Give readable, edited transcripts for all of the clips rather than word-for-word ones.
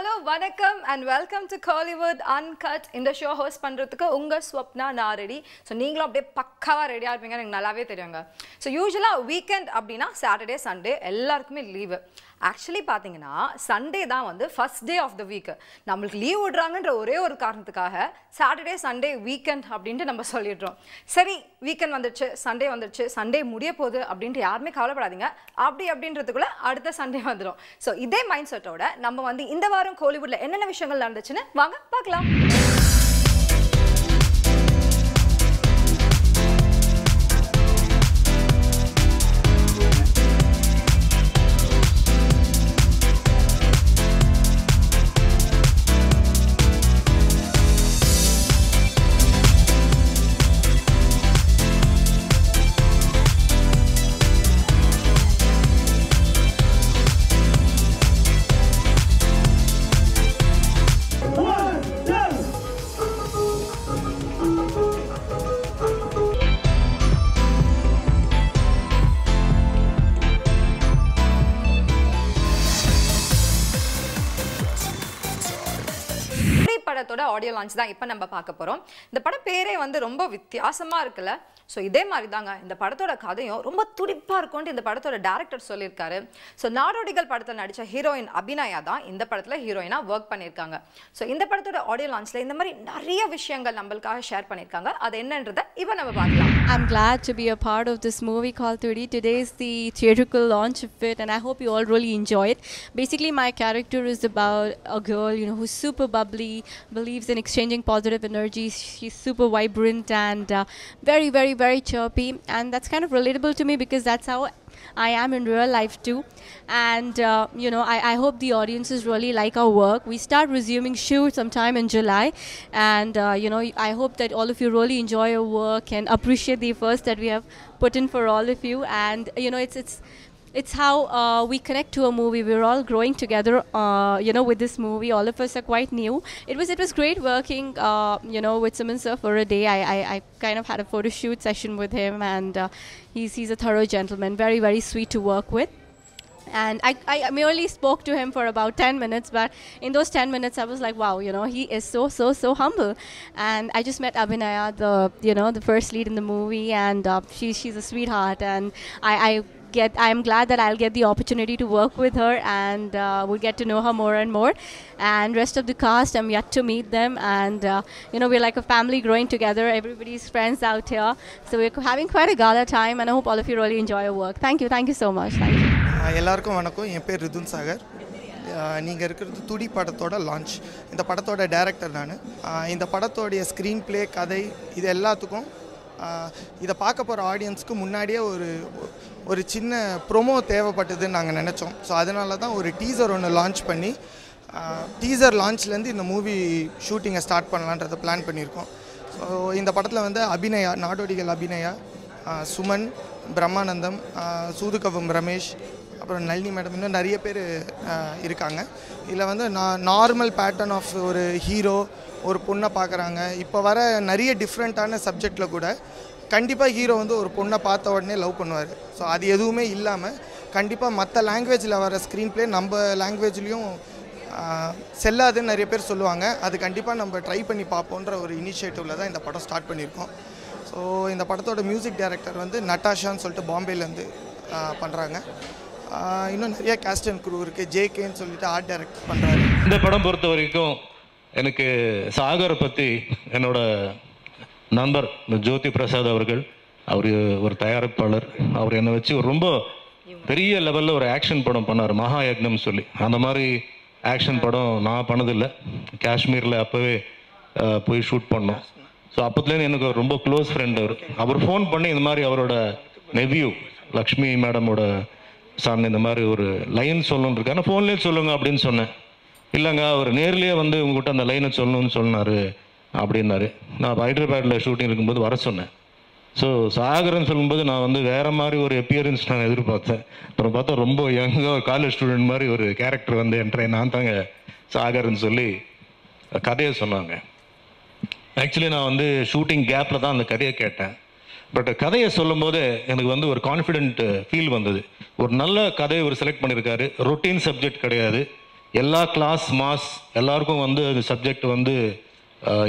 Hello, vanakkam and welcome to Kollywood Uncut. இந்த show host பண்றதுக்கு உங்க ஸ்வப்னா நான் ரெடி. ஸோ நீங்களும் அப்படியே பக்காவா ரெடியா இருப்பீங்க எனக்கு நல்லாவே தெரியுங்க. ஸோ யூஸ்வலா வீக்கெண்ட் அப்படின்னா சாட்டர்டே சண்டே எல்லாருக்குமே லீவு. ஆக்சுவலி பார்த்தீங்கன்னா சண்டே தான் வந்து first day of the week. நம்மளுக்கு லீவ் விடுறாங்கன்ற ஒரே ஒரு காரணத்துக்காக சாட்டர்டே சண்டே வீக்கெண்ட் அப்படின்ட்டு நம்ம சொல்லிடுறோம். சரி வீக்கெண்ட் வந்துடுச்சு, சண்டே வந்துடுச்சு, சண்டே முடிய போகுது அப்படின்ட்டு யாருமே கவலைப்படாதீங்க. அப்படின்றதுக்குள்ள அடுத்த சண்டே வந்துடும். ஸோ இதே மைண்ட் செட்டோட நம்ம வந்து இந்த வாரம் கோலிவுட்ல என்னென்ன விஷயங்கள் நடந்துச்சுன்னு வாங்க பார்க்கலாம். படத்தோட ஆடியோ லான்ச் தான் இப்போ நம்ம பார்க்க போறோம். இந்த படம் பேரே வந்து ரொம்ப வித்தியாசமா இருக்குல்ல. ஸோ இதே மாதிரி தாங்க இந்த படத்தோட கதையும் ரொம்ப துடிப்பா இருக்கும்னு இந்த படத்தோட டைரக்டர் சொல்லியிருக்காரு. ஸோ நாடோடிகள் படத்தில் நடித்த ஹீரோயின் அபிநயா தான் இந்த படத்தில் ஹீரோயினா ஒர்க் பண்ணியிருக்காங்க. ஸோ இந்த படத்தோட ஆடியோ லான்ச்ல இந்த மாதிரி நிறைய விஷயங்கள் நம்மளுக்காக ஷேர் பண்ணியிருக்காங்க. அது என்னன்றதை இப்போ நம்ம பார்க்கலாம். I'm glad to be a part of this movie called Tudi. Today is the theatrical launch of it, and I hope you all really enjoy it. Basically, my character is about a girl, who's super bubbly, believes in exchanging positive energy. She's super vibrant and very, very, very chirpy, and that's kind of relatable to me because that's how I am in real life too. And I hope the audiences really like our work. We start resuming shoots sometime in July, and I hope that all of you really enjoy our work and appreciate the efforts that we have put in for all of you. And it's how we connect to a movie. We're all growing together, with this movie. All of us are quite new. It was great working, with Suman sir for a day. I kind of had a photo shoot session with him, and he's a thorough gentleman, very, very sweet to work with. And I merely spoke to him for about 10 minutes, but in those 10 minutes I was like, wow, he is so humble. And I just met Abhinaya, the first lead in the movie, and she's a sweetheart, and I'm glad that I'll get the opportunity to work with her, and we'll get to know her more and more. And rest of the cast, I'm yet to meet them, and we're like a family growing together. Everybody's friends out here, so we're having quite a gala time, and I hope all of you really enjoy your work. Thank you so much. Thank you. எல்லாருக்கும் வணக்கம். என் பேர் ரிதுன் சாகர். நீங்கள் இருக்கிறது துடி படத்தோட launch. இந்த படத்தோட director நான். இந்த படத்தோடைய ஸ்க்ரீன் ப்ளே, கதை, இது எல்லாத்துக்கும் இதை பார்க்க போகிற ஆடியன்ஸுக்கு முன்னாடியே ஒரு சின்ன ப்ரொமோ தேவைப்பட்டதுன்னு நாங்கள் நினச்சோம். ஸோ அதனால தான் ஒரு டீசர் ஒன்று லான்ச் பண்ணி டீசர் லான்ச்லேருந்து இந்த மூவி ஷூட்டிங்கை ஸ்டார்ட் பண்ணலான்றதை பிளான் பண்ணியிருக்கோம். ஸோ இந்த படத்தில் வந்து அபிநயா, நாடோடிகள் அபிநயா, சுமன், பிரம்மானந்தம், சூதுகவம் ரமேஷ், அப்புறம் நளினி மேடம், இன்னும் நிறைய பேர் இருக்காங்க. இதில் வந்து நார்மல் பேட்டர்ன் ஆஃப் ஒரு ஹீரோ ஒரு பொண்ணை பார்க்குறாங்க. இப்போ வர நிறைய டிஃப்ரெண்ட்டான சப்ஜெக்டில் கூட கண்டிப்பாக ஹீரோ வந்து ஒரு பொண்ணை பார்த்த உடனே லவ் பண்ணுவார். ஸோ அது எதுவுமே இல்லாமல் கண்டிப்பாக மற்ற லாங்குவேஜில் வர ஸ்க்ரீன் ப்ளே நம்ம லாங்குவேஜ்லேயும் செல்லாதுன்னு நிறைய பேர் சொல்லுவாங்க. அது கண்டிப்பாக நம்ம ட்ரை பண்ணி பார்ப்போன்ற ஒரு இனிஷியேட்டிவில் தான் இந்த படம் ஸ்டார்ட் பண்ணியிருக்கோம். ஸோ இந்த படத்தோட மியூசிக் டைரக்டர் வந்து நட்டாஷான்னு சொல்லிட்டு பாம்பேலேருந்து பண்ணுறாங்க. இன்னும் நிறைய கேஸ்ட் அண்ட் க்ரூ இருக்குது. ஜேகேன்னு சொல்லிட்டு ஆர்ட் டைரக்ட் பண்ணுறாரு. இந்த படம் பொறுத்த வரைக்கும் எனக்கு சாகரை பற்றி என்னோட நண்பர் ஜோதி பிரசாத் அவர்கள், அவர் ஒரு தயாரிப்பாளர், அவர் என்னை வச்சு ஒரு ரொம்ப பெரிய லெவலில் ஒரு ஆக்ஷன் படம் பண்ணார், மகா யக்னம் சொல்லி. அந்த மாதிரி ஆக்ஷன் படம் நான் பண்ணதில்லை. காஷ்மீரில் அப்போவே போய் ஷூட் பண்ணோம். ஸோ அப்போதுலேருந்து எனக்கு ரொம்ப க்ளோஸ் ஃப்ரெண்ட் அவர் ஃபோன் பண்ணி இந்த மாதிரி அவரோட நெவ்யூ லக்ஷ்மி மேடமோட சார் இந்த மாதிரி ஒரு லைன் சொல்லணுன்னு இருக்காரு, ஃபோன்லேயே சொல்லுங்க அப்படின்னு சொன்னேன். இல்லைங்க அவர் நேர்லேயே வந்து உங்கள்கிட்ட அந்த லைனை சொல்லணும்னு சொன்னார் அப்படின்னாரு. நான் ஹைதராபாத்தில் ஷூட்டிங் இருக்கும்போது வர சொன்னேன். ஸோ சாகரன்னு சொல்லும்போது நான் வந்து வேறு மாதிரி ஒரு அப்பியரன்ஸ் நான் எதிர்பார்த்தேன். அப்புறம் பார்த்தா ரொம்ப யங்காக ஒரு காலேஜ் ஸ்டூடெண்ட் மாதிரி ஒரு கேரக்டர் வந்து நான் தாங்க சாகர்ன்னு சொல்லி கதையை சொன்னாங்க. ஆக்சுவலி நான் வந்து ஷூட்டிங் கேப்பில் தான் அந்த கதையை கேட்டேன். பட் கதையை சொல்லும் போது எனக்கு வந்து ஒரு கான்ஃபிடென்ட் ஃபீல் வந்தது. ஒரு நல்ல கதையை ஒரு செலக்ட் பண்ணியிருக்காரு. ரொட்டீன் சப்ஜெக்ட் கிடையாது. எல்லா கிளாஸ் மாஸ் எல்லாருக்கும் வந்து அந்த சப்ஜெக்ட் வந்து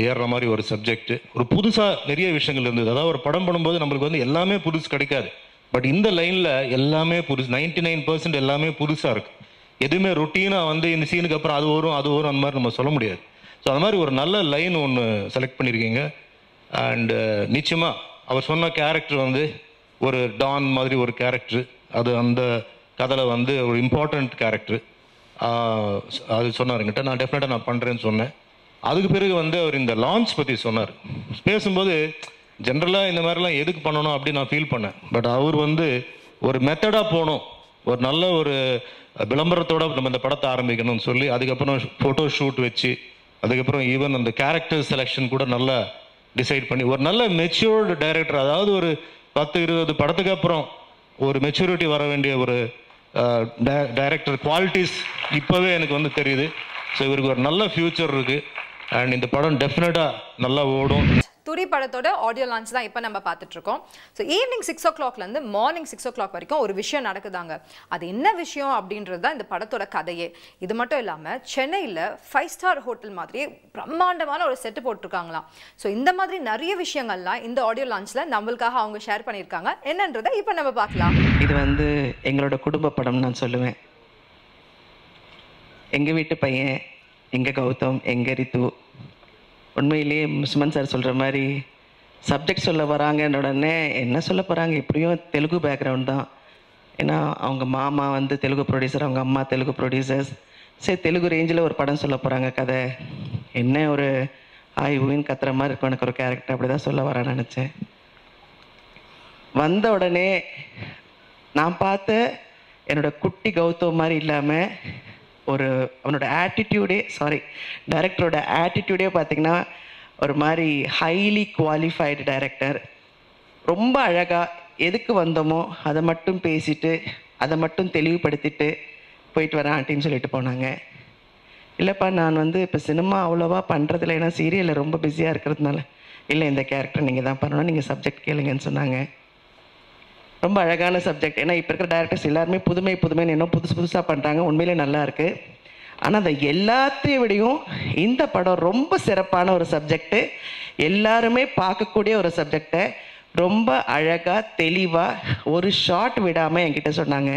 ஏறுற மாதிரி ஒரு சப்ஜெக்ட். ஒரு புதுசாக நிறைய விஷயங்கள் இருந்தது. அதாவது ஒரு படம் பண்ணும்போது நம்மளுக்கு வந்து எல்லாமே புதுசு கிடைக்காது. பட் இந்த லைனில் எல்லாமே புதுசு, 99% எல்லாமே புதுசாக இருக்குது. எதுவுமே ரொட்டீனாக வந்து இந்த சீனுக்கு அப்புறம் அது வரும் அந்த மாதிரி நம்ம சொல்ல முடியாது. ஸோ அது மாதிரி ஒரு நல்ல லைன் ஒன்று செலக்ட் பண்ணியிருக்கீங்க. அண்டு நிச்சயமாக அவர் சொன்ன கேரக்டர் வந்து ஒரு டான் மாதிரி ஒரு கேரக்டர். அது அந்த கதையில் வந்து ஒரு இம்பார்ட்டண்ட் கேரக்டர். அது சொன்னாருங்கிட்ட நான் டெஃபினட்டாக நான் பண்ணுறேன்னு சொன்னேன். அதுக்கு பிறகு வந்து அவர் இந்த லான்ச் பற்றி சொன்னார். பேசும்போது ஜென்ரலாக இந்த மாதிரிலாம் எதுக்கு பண்ணணும் அப்படின்னு நான் ஃபீல் பண்ணேன். பட் அவர் வந்து ஒரு மெத்தடாக போகணும், ஒரு நல்ல ஒரு விளம்பரத்தோடு நம்ம இந்த படத்தை ஆரம்பிக்கணும்னு சொல்லி அதுக்கப்புறம் ஃபோட்டோ ஷூட் வச்சு அதுக்கப்புறம் ஈவன் அந்த கேரக்டர் செலெக்ஷன் கூட நல்லா டிசைட் பண்ணி ஒரு நல்ல மெச்சூர்டு டைரக்டர். அதாவது ஒரு 10-20 படத்துக்கு அப்புறம் ஒரு மெச்சூரிட்டி வர வேண்டிய ஒரு டைரக்டர் குவாலிட்டிஸ் இப்போவே எனக்கு வந்து தெரியுது. ஸோ இவருக்கு ஒரு நல்ல ஃப்யூச்சர் இருக்குது. அண்ட் இந்த படம் டெஃபினட்டாக நல்லா ஓடும். துடி படத்தோட ஆடியோ லான்ச் தான் இப்போ நம்ம பார்த்துட்டு இருக்கோம். ஸோ ஈவினிங் 6 o'clockலேருந்து மார்னிங் 6 o'clock வரைக்கும் ஒரு விஷயம் நடக்குதாங்க. அது என்ன விஷயம் அப்படின்றது தான் இந்த படத்தோட கதையே. இது மட்டும் இல்லாமல் சென்னையில் 5 star ஹோட்டல் மாதிரியே பிரம்மாண்டமான ஒரு செட்டு போட்டிருக்காங்களாம். ஸோ இந்த மாதிரி நிறைய விஷயங்கள்லாம் இந்த ஆடியோ லான்ச்சில் நம்மளுக்காக அவங்க ஷேர் பண்ணியிருக்காங்க. என்னன்றதை இப்போ நம்ம பார்க்கலாம். இது வந்து எங்களோட குடும்ப படம் நான் சொல்லுவேன். எங்கள் வீட்டு பையன், எங்கள் கௌதம், எங்கள் ரித்து. உண்மையிலேயே சுமன் சார் சொல்கிற மாதிரி சப்ஜெக்ட் சொல்ல வராங்கன்னு உடனே என்ன சொல்ல போகிறாங்க, எப்படியும் தெலுங்கு பேக்ரவுண்ட் தான். ஏன்னா அவங்க மாமா வந்து தெலுங்கு ப்ரொடியூசர், அவங்க அம்மா தெலுங்கு ப்ரொடியூசர்ஸ். சரி, தெலுங்கு ரேஞ்சில் ஒரு படம் சொல்ல போகிறாங்க. கதை என்ன ஒரு ஆய்வுன்னு கத்துற மாதிரி இருக்கும். எனக்கு ஒரு கேரக்டர் அப்படி தான் சொல்ல வரான்னு நினச்சேன். வந்த உடனே நான் பார்த்த என்னோட குட்டி கௌதம் மாதிரி இல்லாமல் ஒரு அவனோட ஆட்டிடியூடே, டைரக்டரோட ஆட்டிடியூடே பார்த்திங்கன்னா ஒரு மாதிரி ஹைலி குவாலிஃபைடு டைரக்டர். ரொம்ப அழகாக எதுக்கு வந்தோமோ அதை மட்டும் பேசிட்டு அதை மட்டும் தெளிவுபடுத்திட்டு போயிட்டு வரேன் ஆண்டின்னு சொல்லிட்டு போனாங்க. இல்லைப்பா, நான் வந்து இப்போ சினிமா அவ்வளோவா பண்ணுறதில்ல, ஏன்னா சீரியலில் ரொம்ப பிஸியாக இருக்கிறதுனால. இல்லை, இந்த கேரக்டர் நீங்கள் தான் பண்ணணும், நீங்கள் சப்ஜெக்ட் கேளுங்கன்னு சொன்னாங்க. ரொம்ப அழகான சப்ஜெக்ட். ஏன்னா இப்போ இருக்கிற டைரக்டர்ஸ் எல்லாருமே புதுமைன்னு இன்னும் புதுசாக பண்ணுறாங்க. உண்மையிலே நல்லா இருக்குது. ஆனால் அதை எல்லாத்தையும் விடையும் இந்த படம் ரொம்ப சிறப்பான ஒரு சப்ஜெக்டு. எல்லாருமே பார்க்கக்கூடிய ஒரு சப்ஜெக்டை ரொம்ப அழகாக தெளிவாக ஒரு ஷார்ட் விடாமல் என்கிட்ட சொன்னாங்க.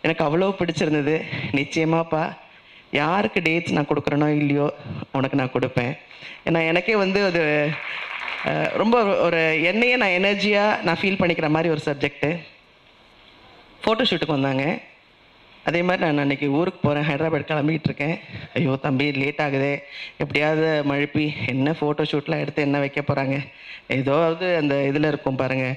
எனக்கு அவ்வளோ பிடிச்சிருந்தது. நிச்சயமாப்பா, யாருக்கு டேட்ஸ் நான் கொடுக்குறேனோ இல்லையோ உனக்கு நான் கொடுப்பேன். ஏன்னா எனக்கே வந்து அது ரொம்ப ஒரு என்னையே நான் எனர்ஜியாக நான் ஃபீல் பண்ணிக்கிற மாதிரி ஒரு சப்ஜெக்டு. ஃபோட்டோ ஷூட்டுக்கு வந்தாங்க. அதே மாதிரி நான் அன்றைக்கி ஊருக்கு போகிறேன், ஹைதராபாத் கிளம்பிக்கிட்டு இருக்கேன். ஐயோ தம்பி, லேட் ஆகுதே, எப்படியாவது மழுப்பி என்ன ஃபோட்டோ ஷூட்லாம் எடுத்து என்ன வைக்க போகிறாங்க, ஏதாவது அந்த இதில் இருக்கும் பாருங்கள்,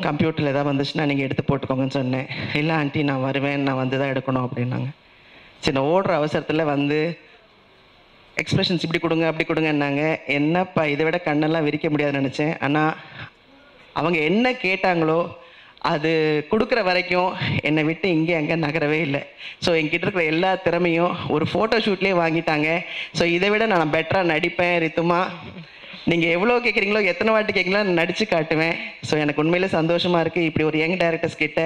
கம்ப்யூட்டரில் எதாவது வந்துச்சுன்னா நீங்கள் எடுத்து போட்டுக்கோங்கன்னு சொன்னேன். இல்லை ஆண்டி, நான் வருவேன், நான் வந்து தான் எடுக்கணும் அப்படின்னாங்க. சரி, நான் ஓடுற அவசரத்தில் வந்து எக்ஸ்ப்ரெஷன்ஸ் இப்படி கொடுங்க அப்படி கொடுங்கன்னாங்க. என்னப்பா, இதை விட கண்ணெல்லாம் விரிக்க முடியாதுன்னு நினச்சேன். ஆனால் அவங்க என்ன கேட்டாங்களோ அது கொடுக்குற வரைக்கும் என்னை விட்டு இங்கே அங்கே நகரவே இல்லை. ஸோ என்கிட்ட இருக்கிற எல்லா திறமையும் ஒரு ஃபோட்டோ ஷூட்லேயே வாங்கிட்டாங்க. ஸோ இதை விட நான் பெட்டராக நடிப்பேன். ரித்துமா, நீங்கள் எவ்வளோ கேட்குறீங்களோ, எத்தனை வாட்டி கேட்குறீங்களோ நான் நடித்து காட்டுவேன். ஸோ எனக்கு உண்மையிலே சந்தோஷமாக இருக்குது. இப்படி ஒரு யங் டைரக்டர்ஸ் கிட்ட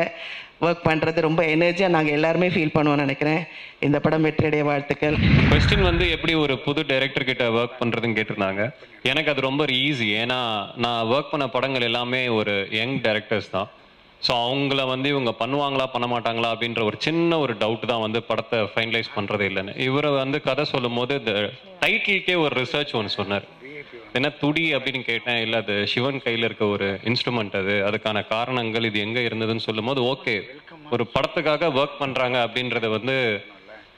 ஒர்க் பண்ணுறது ரொம்ப எனர்ஜியாக நாங்கள் எல்லாருமே ஃபீல் பண்ணுவோம்னு நினைக்கிறேன். இந்த படம் வெற்றியடைய வாழ்த்துக்கள். கொஸ்டின் வந்து எப்படி ஒரு புது டைரக்டர் கிட்ட ஒர்க் பண்ணுறதுன்னு கேட்டிருந்தாங்க. எனக்கு அது ரொம்ப ஈஸி. ஏன்னா நான் ஒர்க் பண்ண படங்கள் எல்லாமே ஒரு யங் டைரக்டர்ஸ் தான். ஸோ அவங்கள வந்து இவங்க பண்ணுவாங்களா பண்ண மாட்டாங்களா அப்படின்ற ஒரு சின்ன ஒரு டவுட் தான் வந்து படத்தை ஃபைனலைஸ் பண்ணுறதே இல்லைன்னு. இவரை வந்து கதை சொல்லும் போது இந்த டைட்டிலுக்கே ஒரு ரிசர்ச் ஒன்று சொன்னார். என்ன துடி அப்படின்னு கேட்டேன். இல்லை, அது சிவன் கையில் இருக்க ஒரு இன்ஸ்ட்ருமெண்ட், அதுக்கான காரணங்கள் இது எங்கே இருந்ததுன்னு சொல்லும் போது ஓகே, ஒரு படத்துக்காக ஒர்க் பண்ணுறாங்க அப்படின்றத வந்து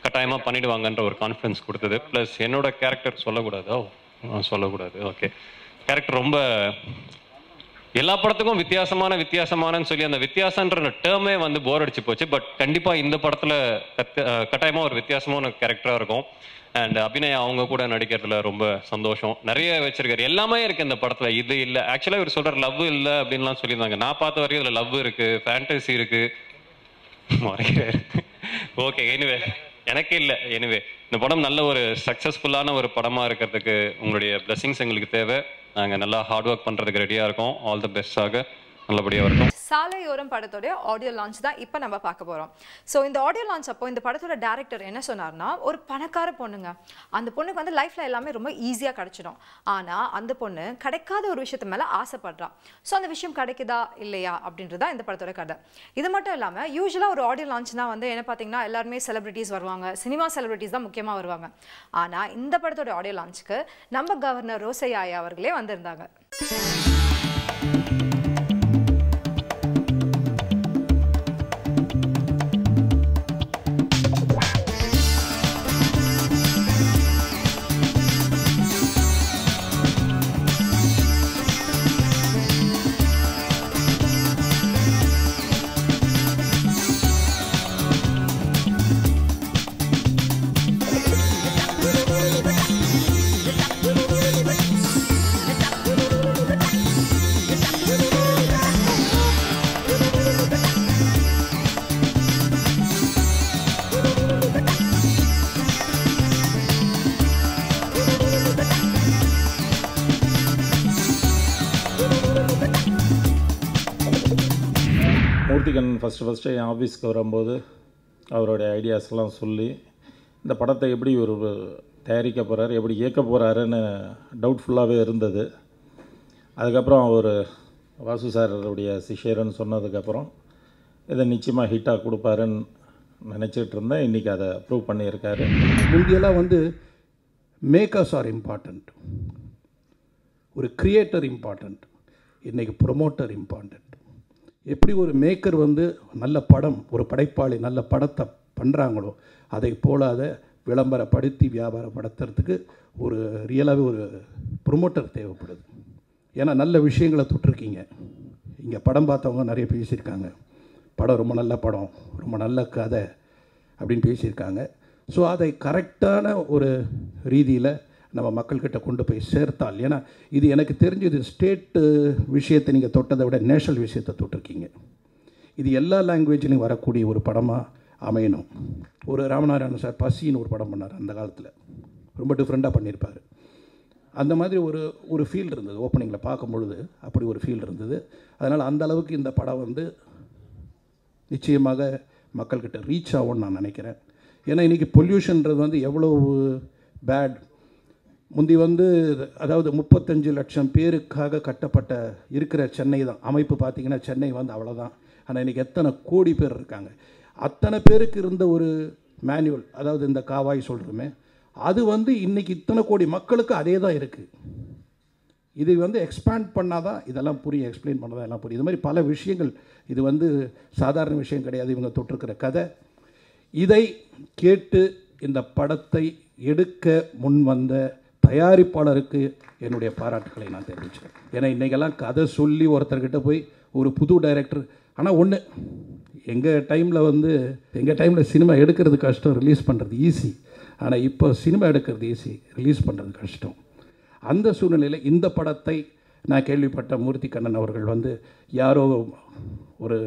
கட்டாயமாக பண்ணிடுவாங்கன்ற ஒரு கான்ஃபிடன்ஸ் கொடுத்தது. ப்ளஸ் என்னோட கேரக்டர் சொல்லக்கூடாதோ சொல்லக்கூடாது, ஓகே, கேரக்டர் ரொம்ப எல்லா படத்துக்கும் வித்தியாசமானன்னு சொல்லி அந்த வித்தியாசன்ற டேர்மே வந்து போர் அடிச்சு போச்சு. பட் கண்டிப்பாக இந்த படத்தில் கட்டாயமாக ஒரு வித்தியாசமான கேரக்டராக இருக்கும். அண்ட் அபிநயா அவங்க கூட நடிக்கிறதுல ரொம்ப சந்தோஷம். நிறைய வச்சிருக்காரு, எல்லாமே இருக்கு இந்த படத்துல. இது இல்லை, ஆக்சுவலாக இவர் சொல்ற லவ் இல்லை அப்படின்லாம் சொல்லியிருந்தாங்க. நான் பார்த்த வரைக்கும் இதுல லவ் இருக்கு, ஃபேண்டசி இருக்கு. ஓகே, எனிவே எனக்கு இல்லை. எனிவே இந்த படம் நல்ல ஒரு சக்ஸஸ்ஃபுல்லான ஒரு படமா இருக்கிறதுக்கு உங்களுடைய பிளெஸிங்ஸ் எங்களுக்கு தேவை. நாங்கள் நல்லா ஹார்ட் ஒர்க் பண்றதுக்கு ரெடியா இருக்கோம். ஆல் தி பெஸ்டாக நல்லபடியாக வரட்டும். சாலையோரம் படத்தோட ஆடியோ லான்ச் தான் இப்போ நம்ம பார்க்க போகிறோம். ஸோ இந்த ஆடியோ லான்ச் அப்போ இந்த படத்தோட டேரக்டர் என்ன சொன்னார்னா, ஒரு பணக்கார பொண்ணுங்க, அந்த பொண்ணுக்கு வந்து லைஃப்பில் எல்லாமே ரொம்ப ஈஸியாக கிடைச்சிடும். ஆனால் அந்த பொண்ணு கிடைக்காத ஒரு விஷயத்து மேலே ஆசைப்படுறா. ஸோ அந்த விஷயம் கிடைக்குதா இல்லையா அப்படின்றதா இந்த படத்தோட கதை. இது மட்டும் இல்லாமல் யூஸ்வலாக ஒரு ஆடியோ லான்ச்னா வந்து என்ன பார்த்தீங்கன்னா எல்லாருமே செலிபிரிட்டிஸ் வருவாங்க, சினிமா செலிபிரிட்டிஸ் தான் முக்கியமாக வருவாங்க. ஆனால் இந்த படத்தோட ஆடியோ லான்ச்சுக்கு நம்ம கவர்னர் ரோசையா அவர்களே வந்திருந்தாங்க. மூர்த்திகண்ணன் ஃபஸ்ட்டு என் ஆஃபீஸ்க்கு வரும்போது அவருடைய ஐடியாஸ்லாம் சொல்லி இந்த படத்தை எப்படி ஒரு தயாரிக்க போகிறாரு, எப்படி இயக்க போகிறாருன்னு டவுட்ஃபுல்லாகவே இருந்தது. அதுக்கப்புறம் அவர் வாசு சாருடைய சிஷியர்னு சொன்னதுக்கப்புறம் இதை நிச்சயமாக ஹிட்டாக கொடுப்பாருன்னு நினச்சிட்டு இருந்தேன். இன்றைக்கி அதை ப்ரூவ் பண்ணியிருக்காரு. முந்தியெல்லாம் வந்து மேக்கர்ஸ் ஆர் இம்பார்ட்டண்ட், ஒரு கிரியேட்டர் இம்பார்ட்டண்ட், இன்றைக்கி ப்ரொமோட்டர் இம்பார்ட்டண்ட். எப்படி ஒரு மேக்கர் வந்து நல்ல படம், ஒரு படைப்பாளி நல்ல படத்தை பண்ணுறாங்களோ அதை போல் அதை விளம்பரப்படுத்தி வியாபாரப்படுத்துறதுக்கு ஒரு ரியலாகவே ஒரு ப்ரொமோட்டர் தேவைப்படுது. ஏன்னா நல்ல விஷயங்களை தொட்டிருக்கீங்க. இங்கே படம் பார்த்தவங்க நிறைய பேசியிருக்காங்க, படம் ரொம்ப நல்ல படம், ரொம்ப நல்ல கதை அப்படின்னு பேசியிருக்காங்க. ஸோ அதை கரெக்டான ஒரு ரீதியில் நம்ம மக்கள்கிட்ட கொண்டு போய் சேர்த்தால், ஏன்னா இது எனக்கு தெரிஞ்சது ஸ்டேட்டு விஷயத்தை நீங்கள் தொட்டதை விட நேஷனல் விஷயத்தை தொட்டிருக்கீங்க. இது எல்லா லாங்குவேஜ்லையும் வரக்கூடிய ஒரு படமாக அமையணும். ஒரு ராமநாராயணன் சார் பசின்னு ஒரு படம் பண்ணார் அந்த காலத்தில், ரொம்ப டிஃப்ரெண்ட்டாக பண்ணியிருப்பார். அந்த மாதிரி ஒரு ஃபீல் இருந்தது ஓப்பனிங்கில் பார்க்கும்பொழுது, அப்படி ஒரு ஃபீல் இருந்தது. அதனால் அந்த அளவுக்கு இந்த படம் வந்து நிச்சயமாக மக்கள்கிட்ட ரீச் ஆகும்னு நான் நினைக்கிறேன். ஏன்னா இன்றைக்கி பொல்யூஷன்றது வந்து எவ்வளோ பேட். முந்தி வந்து அதாவது 35 லட்சம் பேருக்காக கட்டப்பட்ட இருக்கிற சென்னை தான் அமைப்பு. பார்த்திங்கன்னா சென்னை வந்து அவ்வளோதான். ஆனால் இன்றைக்கி எத்தனை கோடி பேர் இருக்காங்க. அத்தனை பேருக்கு இருந்த ஒரு மேனுவல், அதாவது இந்த காவாய் சொல்கிறோமே, அது வந்து இன்றைக்கி இத்தனை கோடி மக்களுக்கு அதே தான் இருக்குது. இது வந்து எக்ஸ்பேண்ட் பண்ணால் தான் இதெல்லாம் புரியும், எக்ஸ்பிளைன் பண்ணால் தான் எல்லாம் புரியும். இது மாதிரி பல விஷயங்கள், இது வந்து சாதாரண விஷயம் கிடையாது இவங்க தொட்டிருக்கிற கதை. இதை கேட்டு இந்த படத்தை எடுக்க முன் வந்த தயாரிப்பாளருக்கு என்னுடைய பாராட்டுக்களை நான் தெரிவிச்சேன். ஏன்னா இன்றைக்கெல்லாம் கதை சொல்லி ஒருத்தர்கிட்ட போய் ஒரு புது டைரக்டர், ஆனால் ஒன்று, எங்கள் டைமில் சினிமா எடுக்கிறது கஷ்டம், ரிலீஸ் பண்ணுறது ஈஸி. ஆனால் இப்போ சினிமா எடுக்கிறது ஈஸி, ரிலீஸ் பண்ணுறது கஷ்டம். அந்த சூழ்நிலையில் இந்த படத்தை நான் கேள்விப்பட்ட மூர்த்திகண்ணன் அவர்கள் வந்து யாரோ ஒரு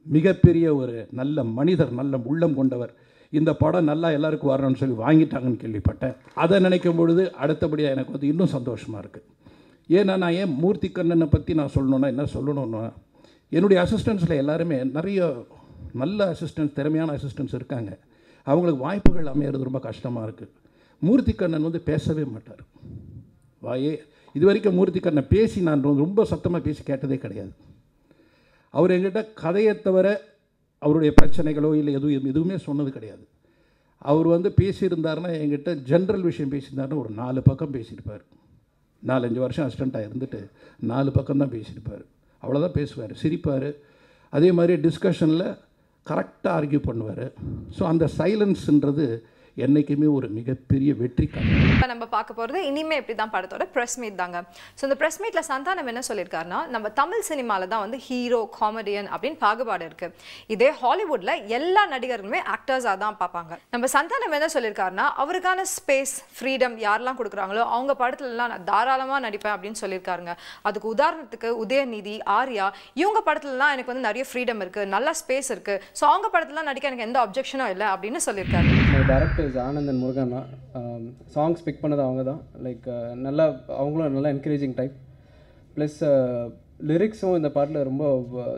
மிகப்பெரிய ஒரு நல்ல மனிதர், நல்ல உள்ளம் கொண்டவர், இந்த படம் நல்லா எல்லாருக்கும் வரணும்னு சொல்லி வாங்கிட்டாங்கன்னு கேள்விப்பட்டேன். அதை நினைக்கும் பொழுது அடுத்தபடியாக எனக்கு வந்து இன்னும் சந்தோஷமாக இருக்குது. ஏன்னா நான் ஏன் மூர்த்திகண்ணனை பற்றி நான் சொல்லணுன்னா, என்ன சொல்லணுன்னா, என்னுடைய அசிஸ்டன்ஸில் எல்லாருமே நிறைய நல்ல அசிஸ்டன்ஸ், திறமையான அசிஸ்டன்ஸ் இருக்காங்க. அவங்களுக்கு வாய்ப்புகள் அமையிறது ரொம்ப கஷ்டமாக இருக்குது. மூர்த்திகண்ணன் வந்து பேசவே மாட்டார். இது வரைக்கும் மூர்த்திகண்ணன் பேசி நான் ரொம்ப சத்தமாக பேசி கேட்டதே கிடையாது. அவர் என்கிட்ட கதையை தவிர அவருடைய பிரச்சனைகளோ இல்லை எதுவுமே சொன்னது கிடையாது. அவர் வந்து பேசியிருந்தாருன்னா என்கிட்ட ஜென்ரல் விஷயம் பேசியிருந்தாருன்னா ஒரு 4 பக்கம் பேசியிருப்பார். 4-5 வருஷம் அசிஸ்டண்ட்டாக இருந்துட்டு 4 பக்கம் தான் பேசியிருப்பார். அவ்வளோதான் பேசுவார், சிரிப்பார். அதே மாதிரி டிஸ்கஷனில் கரெக்டாக ஆர்கியூ பண்ணுவார். ஸோ அந்த சைலன்ஸ்ன்றது என்றைக்குமே ஒரு மிகப்பெரிய வெற்றி கதை. இப்போ நம்ம பார்க்க போகிறது இனிமே எப்படி தான் படத்தோட ப்ரெஸ் மீட் தாங்க. ஸோ இந்த ப்ரெஸ் மீட்டில் சந்தானம் என்ன சொல்லியிருக்காருன்னா, நம்ம தமிழ் சினிமாவில் தான் வந்து ஹீரோ, காமெடியன் அப்படின்னு பாகுபாடு இருக்குது. இதே ஹாலிவுட்டில் எல்லா நடிகர்களுமே ஆக்டர்ஸாக தான் பார்ப்பாங்க. நம்ம சந்தானம் என்ன சொல்லியிருக்காருன்னா, அவருக்கான ஸ்பேஸ், ஃப்ரீடம் யாரெல்லாம் கொடுக்குறாங்களோ அவங்க படத்துலலாம் நான் தாராளமாக நடிப்பேன் அப்படின்னு சொல்லியிருக்காருங்க. அதுக்கு உதாரணத்துக்கு உதயநிதி, ஆர்யா, இவங்க படத்துலலாம் எனக்கு வந்து நிறைய ஃப்ரீடம் இருக்குது, நல்ல ஸ்பேஸ் இருக்குது. ஸோ அவங்க படத்துலலாம் நடிக்க எனக்கு எந்த அப்ஜெக்ஷனும் இல்லை அப்படின்னு சொல்லியிருக்காரு. Anand and Murugan songs pick பண்ணது அவங்க தான். லைக் நல்லா அவங்களும் நல்லா என்கரேஜிங் டைப். ப்ளஸ் லிரிக்ஸும் இந்த பாட்டில் ரொம்ப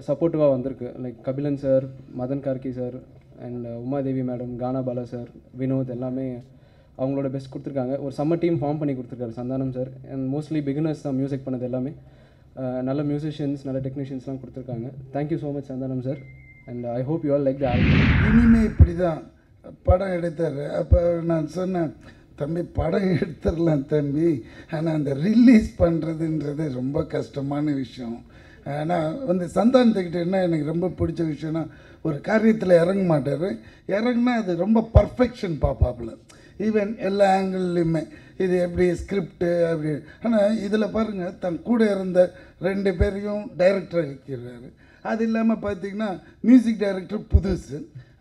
சப்போர்ட்டிவாக வந்திருக்கு. Like Kabilan sir, Madhan Karky sir and Umadevi madam, Gana Bala sir, Vinoth எல்லாமே அவங்களோட பெஸ்ட் கொடுத்துருக்காங்க. ஒரு செம்ம டீம் ஃபார்ம் பண்ணி கொடுத்துருக்காரு Santhanam sir. And mostly beginners தான் மியூசிக் பண்ணது எல்லாமே. நல்ல மியூசிஷியன்ஸ், நல்ல டெக்னீஷியன்ஸ்லாம் கொடுத்துருக்காங்க. Thank you so much Santhanam sir. And I hope you all like the album. இனிமே இப்படி தான் படம் எடுத்தார். அப்போ நான் சொன்னேன், தம்பி படம் எடுத்துடலாம் தம்பி, ஆனால் அந்த ரிலீஸ் பண்ணுறதுன்றது ரொம்ப கஷ்டமான விஷயம். ஆனால் சந்தானத்துக்கிட்ட என்ன எனக்கு ரொம்ப பிடிச்ச விஷயம்னா, ஒரு காரியத்தில் இறங்க மாட்டார். இறங்குனா அது ரொம்ப பர்ஃபெக்ஷன் பார்ப்பாப்புல. ஈவன் எல்லா ஆங்கிள்லையுமே இது எப்படி ஸ்கிரிப்டு அப்படி. ஆனால் இதில் பாருங்கள், தன் கூட இருந்த 2 பேரையும் டைரக்டர் வைக்கிறாரு. அது இல்லாமல் பார்த்திங்கன்னா மியூசிக் டைரக்டர் புதுசு.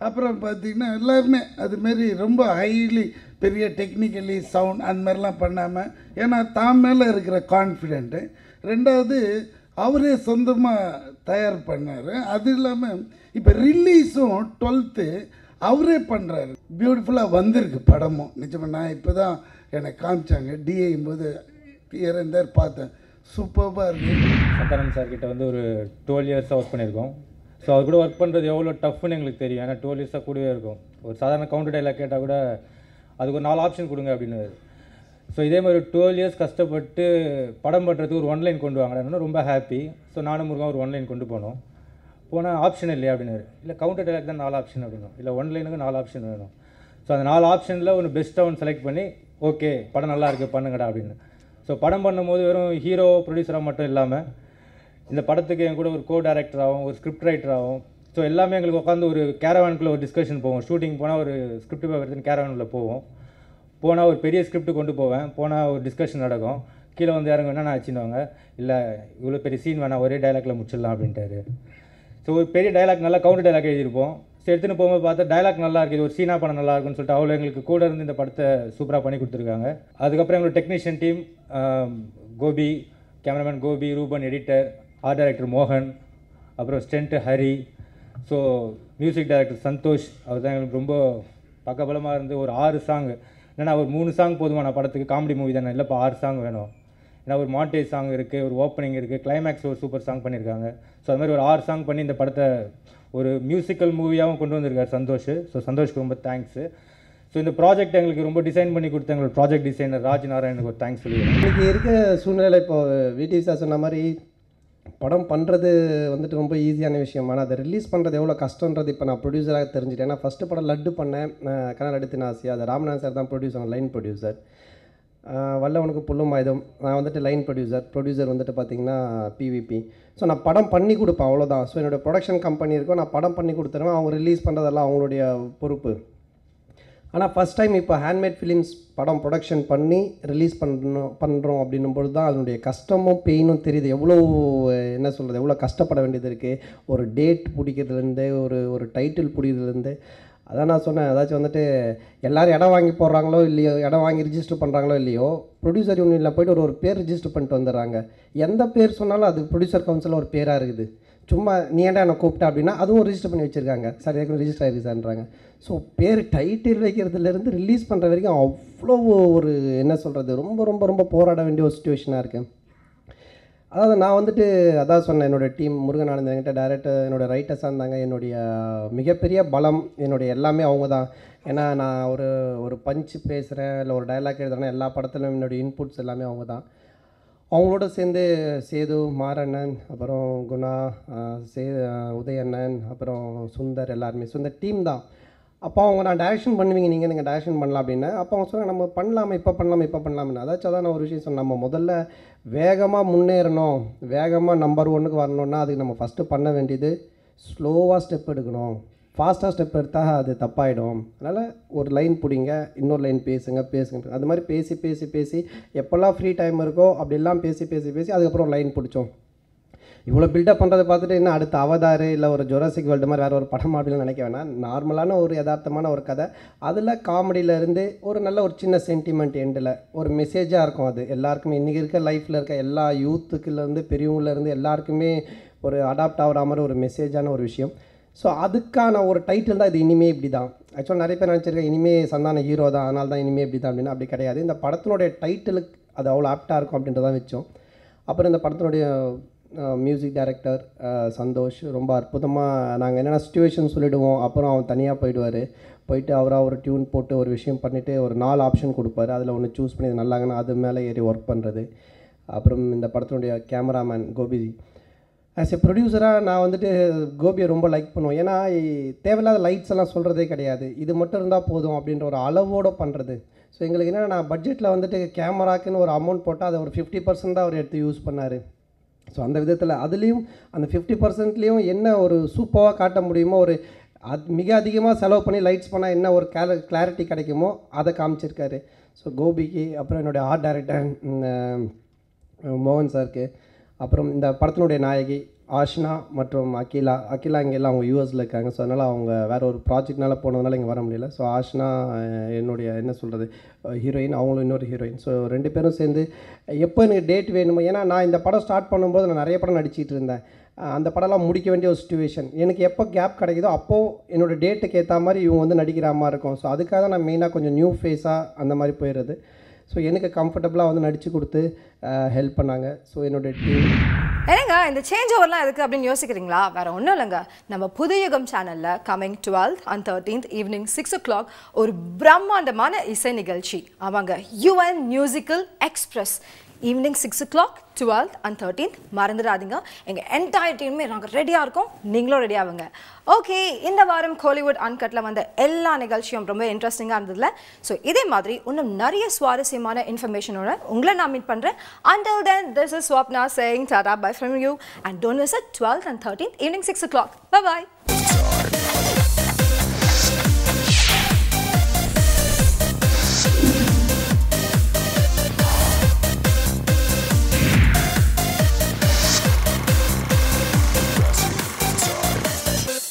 அப்புறம் பார்த்திங்கன்னா எல்லாருமே அதுமாரி ரொம்ப ஹைலி பெரிய டெக்னிக்கலி சவுண்ட் அந்த மாதிரிலாம் பண்ணாமல், ஏன்னா தான் மேலே இருக்கிற கான்ஃபிடென்ட்டு. 2வது அவரே சொந்தமாக தயார் பண்ணார். அது இல்லாமல் இப்போ ரிலீஸும் 12th அவரே பண்ணுறாரு. பியூட்டிஃபுல்லாக வந்திருக்கு படமும். நிஜமாக நான் இப்போ தான் எனக்கு காமிச்சாங்க டிஐயும் போது இருந்தார், பார்த்தேன். சூப்பராக இருக்குது. சந்தானம் சார்கிட்ட ஒரு 12 இயர்ஸாக ஒர்க் பண்ணியிருக்கோம். ஸோ அவர் கூட ஒர்க் பண்ணுறது எவ்வளோ டஃப்னு எங்களுக்கு தெரியும். ஏன்னா 12 இயர்ஸாக கூடவே இருக்கும். ஒரு சாதாரண கவுண்டர் டைலாக் கேட்டால் கூட அதுக்கு ஒரு 4 ஆப்ஷன் கொடுங்க அப்படின்னு. ஸோ இதே மாதிரி 12 இயர்ஸ் கஷ்டப்பட்டு படம் பண்ணுறதுக்கு ஒரு 1 லைன் கொண்டு வாங்கினா ரொம்ப ஹாப்பி. ஸோ நானும் முருகன் ஒரு 1 லைன் கொண்டு போனால் ஆப்ஷன் இல்லையா அப்படின்னு. இல்லை கவுண்டர் டைலாக் தான் 4 ஆப்ஷன் அப்படின்னும். இல்லை 1 லைனுக்கு 4 ஆப்ஷன் வேணும். ஸோ அந்த 4 ஆப்ஷனில் ஒன்று பெஸ்ட்டாக ஒன்று செலக்ட் பண்ணி ஓகே படம் நல்லா இருக்குது பண்ணுங்கடா அப்படின்னு. ஸோ படம் பண்ணும்போது வெறும் ஹீரோ ப்ரொடியூசராக மட்டும் இல்லாமல் இந்த படத்துக்கு என் கூட ஒரு கோ டைரக்டராகவும் ஒரு ஸ்கிரிப்ட் ரைட்டராகவும், ஸோ எல்லாமே எங்களுக்கு உட்காந்து ஒரு கேரவானுக்குள்ளே ஒரு டிஸ்கஷன் போவோம். ஷூட்டிங் போனால் ஒரு ஸ்கிரிப்ட் பேப்பர் எடுத்துன்னு கேரவானுக்குள்ளே போனால் ஒரு பெரிய ஸ்கிரிப்ட் கொண்டு போவேன். போனால் ஒரு டிஸ்கஷன் நடக்கும். கீழே இறங்க என்ன ஆச்சுன்னுவாங்க, இல்லை இவ்வளோ பெரிய சீன் வேணாம், ஒரே டைலாக்ல முடிச்சிடலாம் அப்படின்ட்டாரு. ஸோ ஒரு பெரிய டைலாக் நல்லா கவுண்டர் டைலாக் எழுதியிருப்போம். ஸோ எடுத்துன்னு போகும்போது பார்த்தா டைலாக் நல்லா இருக்குது, ஒரு சீனா படம் நல்லா இருக்குன்னு சொல்லிட்டு அவ்வளோ எங்களுக்கு கூட இருந்து இந்த படத்தை சூப்பராக பண்ணி கொடுத்துருக்காங்க. அதுக்கப்புறம் எங்களோட technician team Gopi, cameraman Gopi, Ruban editor, art director மோகன், அப்புறம் stunt Hari, so music director Santhosh. அவர் தான் எங்களுக்கு ரொம்ப பக்கபலமாக இருந்து ஒரு 6 சாங். ஏன்னா ஒரு 3 சாங் போதுமான படத்துக்கு, காமெடி மூவி தானே, இல்லைப்பா 6 சாங் வேணும். ஏன்னா ஒரு மாண்டேஜ் சாங் இருக்குது, ஒரு ஓப்பனிங் இருக்குது, கிளைமேக்ஸ் ஒரு சூப்பர் சாங் பண்ணியிருக்காங்க. ஸோ அது மாதிரி ஒரு 6 சாங் பண்ணி இந்த படத்தை ஒரு மியூசிக்கல் மூவியாகவும் கொண்டு வந்திருக்காரு சந்தோஷ். ஸோ சந்தோஷ்க்கு ரொம்ப தேங்க்ஸு. ஸோ இந்த ப்ராஜெக்ட் எங்களுக்கு ரொம்ப டிசைன் பண்ணி கொடுத்த எங்களோட ப்ராஜெக்ட் டிசைனர் ராஜ் நாராயணுக்கு ஒரு தேங்க்ஸ் சொல்லிடுறேன். இன்றைக்கி இருக்க சூழ்நிலை இப்போது விடி சார் சொன்ன மாதிரி படம் பண்ணுறது ரொம்ப ஈஸியான விஷயம். ஆனால் அதை ரிலீஸ் பண்ணுறது எவ்வளோ கஷ்டன்றது இப்போ நான் ப்ரொடியூசராக தெரிஞ்சுட்டேன். ஏன்னா ஃபஸ்ட்டு படம் லட்டு பண்ணேன், கனல் அடுத்து ஆசையா, அது ராமநாதன் சார் தான் ப்ரொடியூசர், லைன் ப்ரொடியூசர். வல்லவனுக்கு புல்லும் ஆயுதம், நான் லைன் ப்ரொடியூசர் பார்த்திங்கன்னா பிவிபி. ஸோ நான் படம் பண்ணி கொடுப்பேன், அவ்வளோதான். ஸோ என்னோடய ப்ரொடக்ஷன் கம்பெனி இருக்கும், நான் படம் பண்ணி கொடுத்துருவேன், அவங்க ரிலீஸ் பண்ணுறதெல்லாம் அவங்களுடைய பொறுப்பு. ஆனால் ஃபஸ்ட் டைம் இப்போ ஹேண்ட்மேட் ஃபிலிம்ஸ் படம் ப்ரொடக்ஷன் பண்ணி ரிலீஸ் பண்ணுறோம் அப்படின்னும்பொழுது தான் அதனுடைய கஷ்டமும் பெயினும் தெரியுது. எவ்வளோ என்ன சொல்கிறது, எவ்வளோ கஷ்டப்பட வேண்டியது இருக்குது. ஒரு டேட் பிடிக்கிறதுலேருந்து ஒரு டைட்டில் பிடிக்கிறதுலேருந்து. அதான் நான் சொன்னேன், ஏதாச்சும் எல்லோரும் இடம் வாங்கி போடுறாங்களோ இல்லையோ, இடம் வாங்கி ரிஜிஸ்டர் பண்ணுறாங்களோ இல்லையோ, ப்ரொடியூசர் யூனியனில் போய்ட்டு ஒரு பேர் ரிஜிஸ்டர் பண்ணிட்டு வந்துடுறாங்க. எந்த பேர் சொன்னாலும் அது ப்ரொடியூசர் கவுன்சிலில் ஒரு பேராக இருக்குது. சும்மா நீ ஏன்டா என்னை கூப்பிட்டா அப்படின்னா அதுவும் ரிஜிஸ்டர் பண்ணி வச்சுருக்காங்க. சார் ஏற்கனவே ரிஜிஸ்டர் ஆகிருக்கு சார்ன்றாங்க. ஸோ பேர் டைட்டில் வைக்கிறதுலேருந்து ரிலீஸ் பண்ணுற வரைக்கும் அவ்வளோ ஒரு என்ன சொல்கிறது, ரொம்ப ரொம்ப ரொம்ப போராட வேண்டிய ஒரு சுச்சுவேஷனாக இருக்குது. அதாவது நான் அதான் சொன்னேன், என்னோடய டீம் முருகன் ஆனந்த் என்கிட்ட டைரக்டர், என்னோடய ரைட்டர்ஸாக இருந்தாங்க. என்னுடைய மிகப்பெரிய பலம் என்னுடைய எல்லாமே அவங்க தான். ஏன்னா நான் ஒரு பஞ்சு பேசுகிறேன், இல்லை ஒரு டைலாக் எழுதுறேன்னா எல்லா படத்துலையும் என்னுடைய இன்புட்ஸ் எல்லாமே அவங்க தான். அவங்களோட சேர்ந்து சேது, மாரண்ணன், அப்புறம் குணா, உதயண்ணன், அப்புறம் சுந்தர், எல்லாருமே. ஸோ இந்த டீம் தான். அப்போ அவங்க நான் டைரக்ஷன் பண்ணுவீங்க, நீங்கள் டைரக்ஷன் பண்ணலாம் அப்படின்னு. அப்போ அவங்க சொன்னாங்க நம்ம பண்ணலாமா, இப்போ பண்ணலாம்னு. அதாச்சும் அதான் நான் ஒரு விஷயம் சொன்னேன், நம்ம முதல்ல வேகமாக முன்னேறணும், வேகமாக நம்பர் 1க்கு வரணுன்னா அதுக்கு நம்ம ஃபஸ்ட்டு பண்ண வேண்டியது ஸ்லோவாக ஸ்டெப் எடுக்கணும். ஃபாஸ்ட்டாக ஸ்டெப் எடுத்தால் அது தப்பாயிடும். அதனால் ஒரு லைன் பிடிங்க, இன்னொரு லைன் பேசுங்க. அது மாதிரி பேசி எப்போல்லாம் ஃப்ரீ டைம் இருக்கோ அப்படிலாம் பேசி அதுக்கப்புறம் லைன் பிடிச்சோம். இவ்வளோ பில்டப் பண்ணுறதை பார்த்துட்டு இன்னும் அடுத்த அவதார் இல்லை ஒரு ஜொராசிக் வேர்ல்டு மாதிரி வேறு ஒரு படம் அப்படின்னு நினைக்க வேணாம். நார்மலான ஒரு யதார்த்தமான ஒரு கதை, அதில் காமெடியிலேருந்து ஒரு நல்ல ஒரு சின்ன சென்டிமெண்ட் எண்டில் ஒரு மெசேஜாக இருக்கும். அது எல்லாருக்குமே இன்றைக்கி இருக்க லைஃப்பில் இருக்க எல்லா யூத்துக்குலேருந்து பெரியவங்கலேருந்து எல்லாருக்குமே ஒரு அடாப்ட் ஆகிற மாதிரி ஒரு மெசேஜான ஒரு விஷயம். ஸோ அதுக்கான ஒரு டைட்டில் தான் இது. இனிமே இப்படி தான். ஆக்சுவலாக நிறைய பேர் நினச்சிருக்கேன் இனிமே சந்தான ஹீரோ தான், அதனால தான் இனிமே இப்படி தான் அப்படின்னு. அப்படி கிடையாது. இந்த படத்தினுடைய டைட்டிலுக்கு அது அவ்வளோ ஆப்டாக இருக்கும் அப்படின்றதான் வச்சோம். அப்புறம் இந்த படத்தினுடைய மியூசிக் டைரக்டர் சந்தோஷ் ரொம்ப அற்புதமாக நாங்கள் என்னென்ன சுச்சுவேஷன் சொல்லிவிடுவோம், அப்புறம் அவன் தனியாக போயிட்டு அவராக ஒரு டியூன் போட்டு ஒரு விஷயம் பண்ணிவிட்டு ஒரு 4 ஆப்ஷன் கொடுப்பாரு. அதில் ஒன்று சூஸ் பண்ணி இது நல்லாங்கன்னா அது மேலே ஏறி ஒர்க் பண்ணுறது. அப்புறம் இந்த படத்தினுடைய கேமராமேன் கோபிஜி. ஆஸ் எ ப்ரொடியூசராக நான் வந்துட்டு கோபியை ரொம்ப லைக் பண்ணுவேன். ஏன்னா தேவையில்லாத லைட்ஸ் எல்லாம் சொல்கிறதே கிடையாது, இது மட்டும் இருந்தால் போதும் அப்படின்ற ஒரு அளவோடு பண்ணுறது. ஸோ எங்களுக்கு என்னென்னா நான் பட்ஜெட்டில் வந்துட்டு கேமராக்குன்னு ஒரு அமௌண்ட் போட்டால் அதை ஒரு 50% தான் அவர் எடுத்து யூஸ் பண்ணார். ஸோ அந்த விதத்தில் அதுலேயும் அந்த 50%லேயும் என்ன ஒரு சூப்பராக காட்ட முடியுமோ, ஒரு மிக அதிகமாக செலவு பண்ணி லைட்ஸ் பண்ணால் என்ன ஒரு கிளாரிட்டி கிடைக்குமோ அதை காமிச்சிருக்காரு. ஸோ கோபிக்கு, அப்புறம் என்னுடைய ஆர்ட் டைரக்டர் மோகன் சாருக்கு, அப்புறம் இந்த படத்தினுடைய நாயகி ஆஷ்னா மற்றும் அகிலா இங்கெல்லாம் அவங்க யூஎஸில் இருக்காங்க. ஸோ அதனால் அவங்க வேறு ஒரு ப்ராஜெக்ட்னால போனதுனால இங்கே வர முடியல. ஸோ ஆஷ்னா என்னுடைய என்ன சொல்கிறது ஹீரோயின், அவங்களும் இன்னொரு ஹீரோயின். ஸோ 2 பேரும் சேர்ந்து எப்போ எனக்கு டேட் வேணுமோ, ஏன்னா நான் இந்த படம் ஸ்டார்ட் பண்ணும்போது நான் நிறைய படம் நடிச்சிட்டு இருந்தேன். அந்த படம்லாம் முடிக்க வேண்டிய ஒரு சுச்சுவேஷன். எனக்கு எப்போ கேப் கிடைக்குதோ அப்போது என்னோடய டேட்டுக்கு ஏற்ற மாதிரி இவங்க வந்து நடிக்கிற மாதிரி இருக்கும். ஸோ அதுக்காக தான் நான் மெயினாக கொஞ்சம் நியூ ஃபேஸாக அந்த மாதிரி போயிடுறது. ஸோ எனக்கு கம்ஃபர்டபுளாக வந்து நடித்து கொடுத்து ஹெல்ப் பண்ணாங்க. ஸோ என்னோடய டீம். ஏங்க இந்த சேஞ்ச் ஓவர்லாம் எதுக்கு அப்படின்னு யோசிக்கிறீங்களா? வேறு ஒன்றும் இல்லைங்க, நம்ம புதுயுகம் சேனலில் coming 12th and 13th evening 6 o'clock ஒரு பிரம்மாண்டமான இசை நிகழ்ச்சி. அவங்க UN musical express evening 6 o'clock 12th and 13th மறந்துடாதீங்க. எங்கள் என்டையர் டீமுமே நாங்கள் ரெடியாக இருக்கோம், நீங்களும் ரெடி ஆகுங்க. ஓகே, இந்த வாரம் கோலிவுட் அன்கட்டில் வந்த எல்லா நிகழ்ச்சியும் ரொம்ப இன்ட்ரெஸ்டிங்காக இருந்ததில்ல. ஸோ இதே மாதிரி இன்னும் நிறைய சுவாரஸ்யமான இன்ஃபர்மேஷனோட உங்களை நான் மீட் பண்ணுறேன். Until then, this is Swapna saying tata bye from you and don't miss it 12th and 13th evening 6 o'clock. Bye bye.